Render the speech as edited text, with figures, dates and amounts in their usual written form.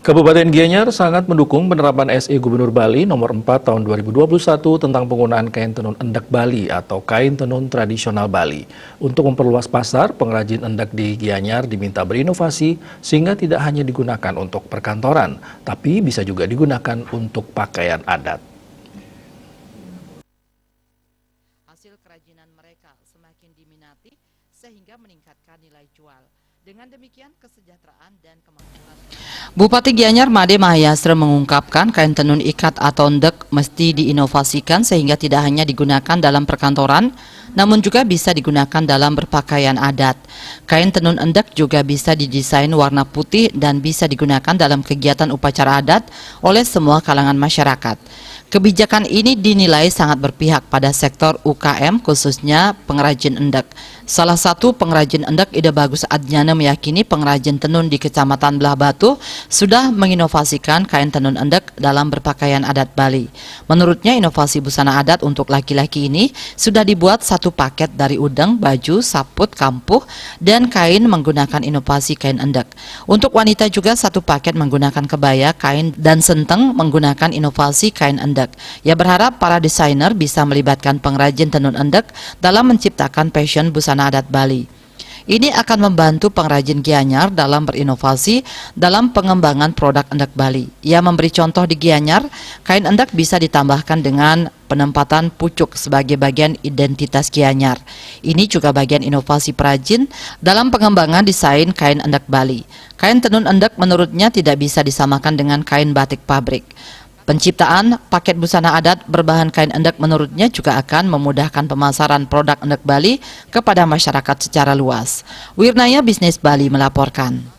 Kabupaten Gianyar sangat mendukung penerapan SE Gubernur Bali nomor 4 tahun 2021 tentang penggunaan kain tenun endek Bali atau kain tenun tradisional Bali. Untuk memperluas pasar, pengrajin endek di Gianyar diminta berinovasi sehingga tidak hanya digunakan untuk perkantoran, tapi bisa juga digunakan untuk pakaian adat. Hasil kerajinan mereka semakin diminati sehingga meningkatkan nilai jual. Dengan demikian, kesejahteraan dan kemakmuran. Bupati Gianyar Made Mahayastra mengungkapkan kain tenun ikat atau endek mesti diinovasikan sehingga tidak hanya digunakan dalam perkantoran, namun juga bisa digunakan dalam berpakaian adat. Kain tenun endek juga bisa didesain warna putih dan bisa digunakan dalam kegiatan upacara adat oleh semua kalangan masyarakat. Kebijakan ini dinilai sangat berpihak pada sektor UKM khususnya pengrajin endek. Salah satu pengrajin endek Ida Bagus Adnyana meyakini pengrajin tenun di Kecamatan Belah Batu sudah menginovasikan kain tenun endek dalam berpakaian adat Bali. Menurutnya inovasi busana adat untuk laki-laki ini sudah dibuat satu paket dari udeng, baju, saput, kampuh, dan kain menggunakan inovasi kain endek. Untuk wanita juga satu paket menggunakan kebaya, kain, dan senteng menggunakan inovasi kain endek. Ia berharap para desainer bisa melibatkan pengrajin tenun endek dalam menciptakan fashion busana adat Bali. Ini akan membantu pengrajin Gianyar dalam berinovasi dalam pengembangan produk endek Bali. Ia memberi contoh di Gianyar, kain endek bisa ditambahkan dengan penempatan pucuk sebagai bagian identitas Gianyar. Ini juga bagian inovasi perajin dalam pengembangan desain kain endek Bali. Kain tenun endek menurutnya tidak bisa disamakan dengan kain batik pabrik. Penciptaan paket busana adat berbahan kain endek menurutnya juga akan memudahkan pemasaran produk endek Bali kepada masyarakat secara luas. Wirnaya Bisnis Bali melaporkan.